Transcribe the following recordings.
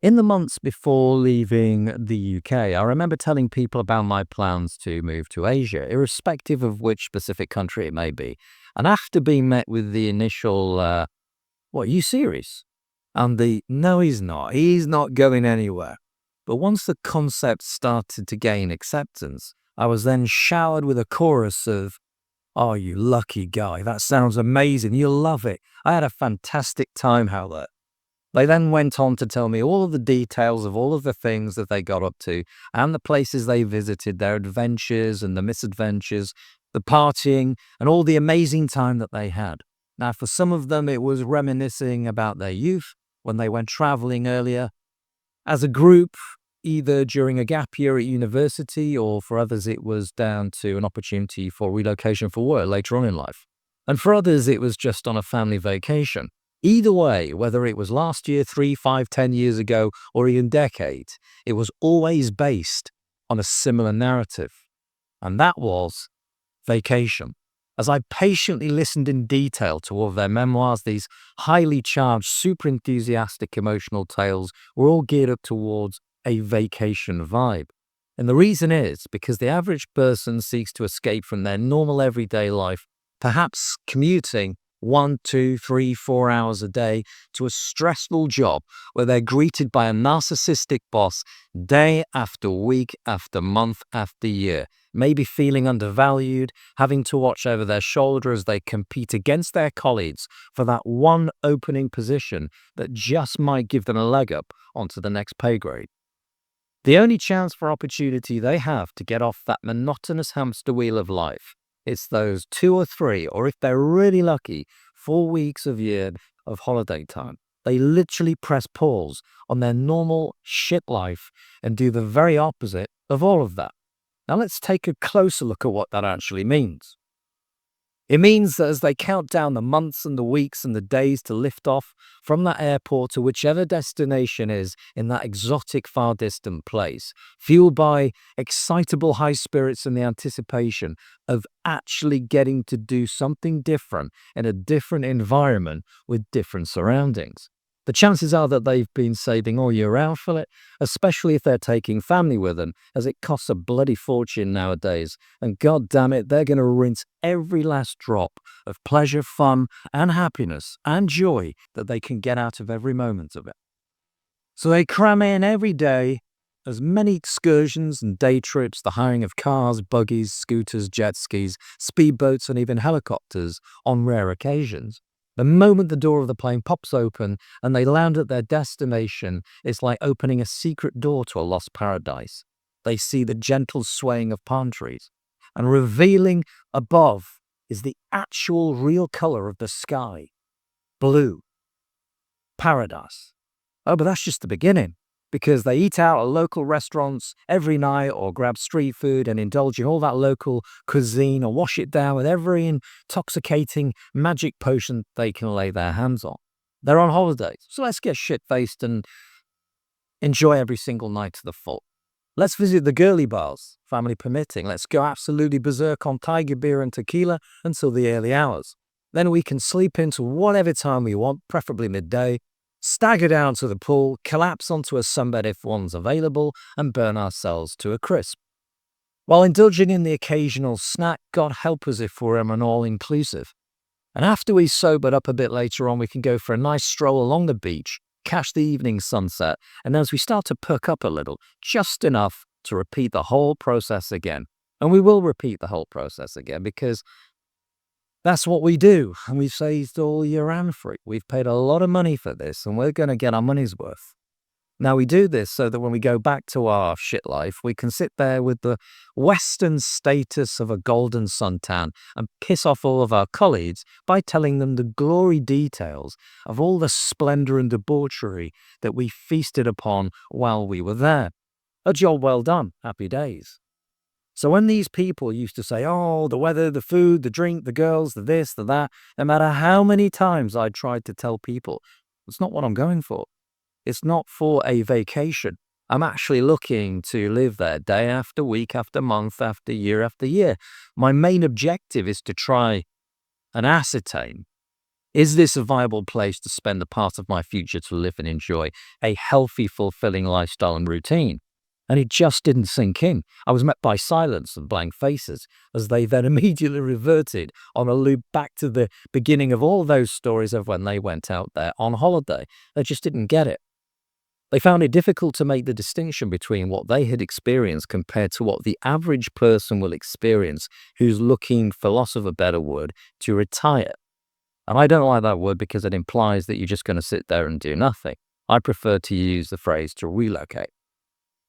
In the months before leaving the UK, I remember telling people about my plans to move to Asia, irrespective of which specific country it may be. And after being met with the initial, what, are you serious? And the, no, he's not going anywhere. But once the concept started to gain acceptance, I was then showered with a chorus of, oh, you lucky guy, that sounds amazing, you'll love it. I had a fantastic time out there. They then went on to tell me all of the details of all of the things that they got up to and the places they visited, their adventures and the misadventures, the partying, and all the amazing time that they had. Now, for some of them, it was reminiscing about their youth when they went traveling earlier as a group, either during a gap year at university, or for others, it was down to an opportunity for relocation for work later on in life. And for others, it was just on a family vacation. Either way, whether it was last year, 3, 5, 10 years ago, or even decades, it was always based on a similar narrative. And that was vacation. As I patiently listened in detail to all of their memoirs, these highly charged, super enthusiastic emotional tales were all geared up towards a vacation vibe. And the reason is because the average person seeks to escape from their normal everyday life, perhaps commuting 1, 2, 3, 4 hours a day to a stressful job where they're greeted by a narcissistic boss day after week after month after year, maybe feeling undervalued, having to watch over their shoulder as they compete against their colleagues for that one opening position that just might give them a leg up onto the next pay grade. The only chance for opportunity they have to get off that monotonous hamster wheel of life, it's those 2 or 3, or if they're really lucky, 4 weeks of year of holiday time. They literally press pause on their normal shit life and do the very opposite of all of that. Now let's take a closer look at what that actually means. It means that as they count down the months and the weeks and the days to lift off from that airport to whichever destination is in that exotic far distant place, fueled by excitable high spirits and the anticipation of actually getting to do something different in a different environment with different surroundings. The chances are that they've been saving all year round for it, especially if they're taking family with them, as it costs a bloody fortune nowadays. And god damn it, they're going to rinse every last drop of pleasure, fun, and happiness and joy that they can get out of every moment of it. So they cram in every day as many excursions and day trips, the hiring of cars, buggies, scooters, jet skis, speedboats, and even helicopters on rare occasions. The moment the door of the plane pops open and they land at their destination, it's like opening a secret door to a lost paradise. They see the gentle swaying of palm trees, and revealing above is the actual real color of the sky. Blue. Paradise. Oh, but that's just the beginning, because they eat out at local restaurants every night or grab street food and indulge in all that local cuisine or wash it down with every intoxicating magic potion they can lay their hands on. They're on holidays, so let's get shit-faced and enjoy every single night to the full. Let's visit the girly bars, family permitting. Let's go absolutely berserk on tiger beer and tequila until the early hours. Then we can sleep into whatever time we want, preferably midday, stagger down to the pool, collapse onto a sunbed if one's available, and burn ourselves to a crisp. While indulging in the occasional snack, God help us if we're an all-inclusive. And after we sobered up a bit later on, we can go for a nice stroll along the beach, catch the evening sunset, and as we start to perk up a little, just enough to repeat the whole process again. And we will repeat the whole process again because that's what we do, and we've saved all year round for it. We've paid a lot of money for this, and we're going to get our money's worth. Now, we do this so that when we go back to our shit life, we can sit there with the Western status of a golden suntan and piss off all of our colleagues by telling them the glory details of all the splendor and debauchery that we feasted upon while we were there. A job well done. Happy days. So when these people used to say, oh, the weather, the food, the drink, the girls, the this, the that, no matter how many times I tried to tell people, it's not what I'm going for. It's not for a vacation. I'm actually looking to live there day after week after month after year after year. My main objective is to try and ascertain Is this a viable place to spend a part of my future to live and enjoy a healthy, fulfilling lifestyle and routine? And it just didn't sink in. I was met by silence and blank faces as they then immediately reverted on a loop back to the beginning of all those stories of when they went out there on holiday. They just didn't get it. They found it difficult to make the distinction between what they had experienced compared to what the average person will experience who's looking, for loss of a better word, to retire. And I don't like that word because it implies that you're just going to sit there and do nothing. I prefer to use the phrase to relocate.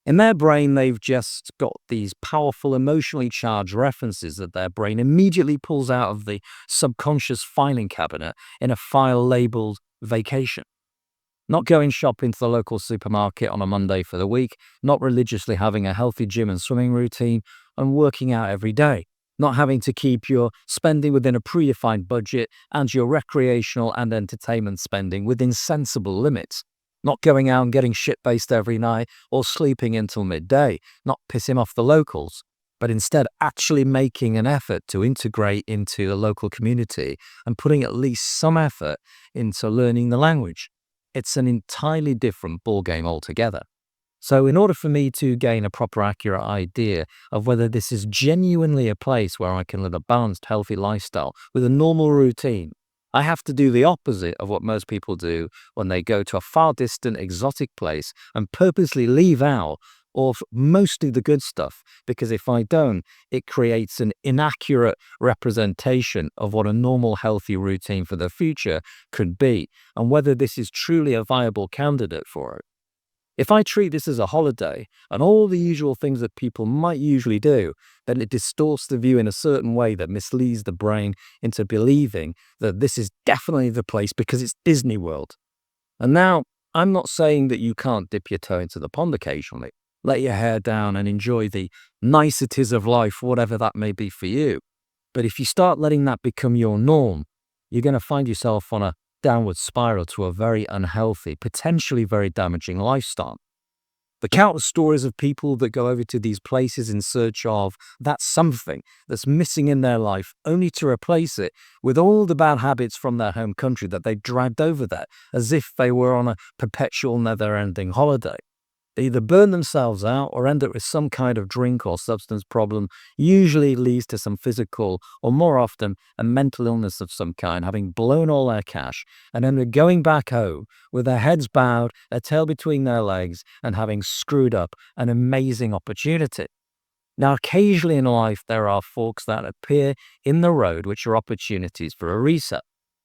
In their brain, they've just got these powerful, emotionally charged references that their brain immediately pulls out of the subconscious filing cabinet in a file labeled vacation. Not going shopping to the local supermarket on a Monday for the week, not religiously having a healthy gym and swimming routine, and working out every day. Not having to keep your spending within a predefined budget and your recreational and entertainment spending within sensible limits. Not going out and getting shit-faced every night or sleeping until midday, not pissing off the locals, but instead actually making an effort to integrate into the local community and putting at least some effort into learning the language. It's an entirely different ballgame altogether. So in order for me to gain a proper accurate idea of whether this is genuinely a place where I can live a balanced, healthy lifestyle with a normal routine, I have to do the opposite of what most people do when they go to a far distant, exotic place and purposely leave out of mostly the good stuff, because if I don't, it creates an inaccurate representation of what a normal, healthy routine for the future could be and whether this is truly a viable candidate for it. If I treat this as a holiday and all the usual things that people might usually do, then it distorts the view in a certain way that misleads the brain into believing that this is definitely the place because it's Disney World. And now, I'm not saying that you can't dip your toe into the pond occasionally, let your hair down and enjoy the niceties of life, whatever that may be for you. But if you start letting that become your norm, you're going to find yourself on a downward spiral to a very unhealthy, potentially very damaging lifestyle. The countless stories of people that go over to these places in search of that something that's missing in their life, only to replace it with all the bad habits from their home country that they dragged over there as if they were on a perpetual, never-ending holiday. They either burn themselves out or end up with some kind of drink or substance problem, usually leads to some physical or more often a mental illness of some kind, having blown all their cash, and then they're going back home with their heads bowed, their tail between their legs, and having screwed up an amazing opportunity. Now, occasionally in life, there are forks that appear in the road which are opportunities for a reset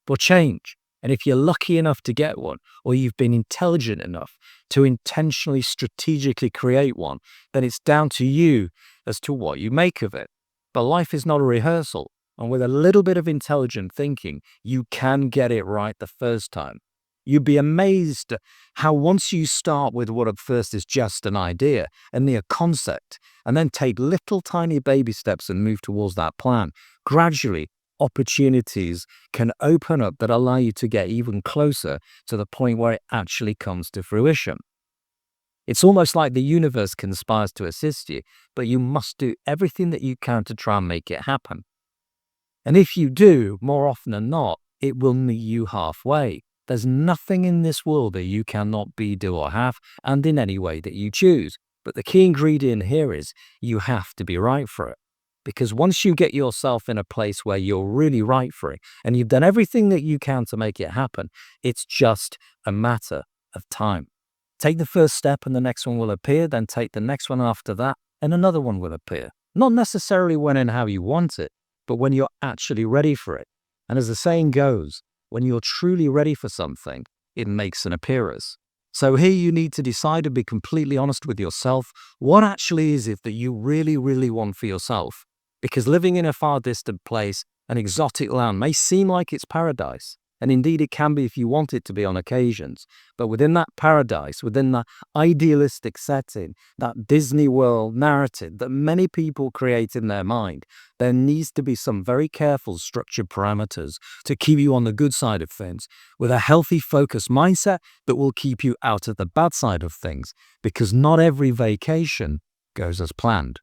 or change. And if you're lucky enough to get one, or you've been intelligent enough to intentionally, strategically create one, then it's down to you as to what you make of it. But life is not a rehearsal, and with a little bit of intelligent thinking, you can get it right the first time. You'd be amazed how once you start with what at first is just an idea and the concept, and then take little tiny baby steps and move towards that plan, gradually opportunities can open up that allow you to get even closer to the point where it actually comes to fruition. It's almost like the universe conspires to assist you, but you must do everything that you can to try and make it happen. And if you do, more often than not, it will meet you halfway. There's nothing in this world that you cannot be, do, or have, and in any way that you choose. But the key ingredient here is you have to be right for it. Because once you get yourself in a place where you're really right for it, and you've done everything that you can to make it happen, it's just a matter of time. Take the first step and the next one will appear, then take the next one after that, and another one will appear. Not necessarily when and how you want it, but when you're actually ready for it. And as the saying goes, when you're truly ready for something, it makes an appearance. So here you need to decide and be completely honest with yourself. What actually is it that you really, really want for yourself? Because living in a far distant place, an exotic land, may seem like it's paradise. And indeed it can be if you want it to be on occasions. But within that paradise, within that idealistic setting, that Disney World narrative that many people create in their mind, there needs to be some very careful structured parameters to keep you on the good side of things, with a healthy focused mindset that will keep you out of the bad side of things, because not every vacation goes as planned.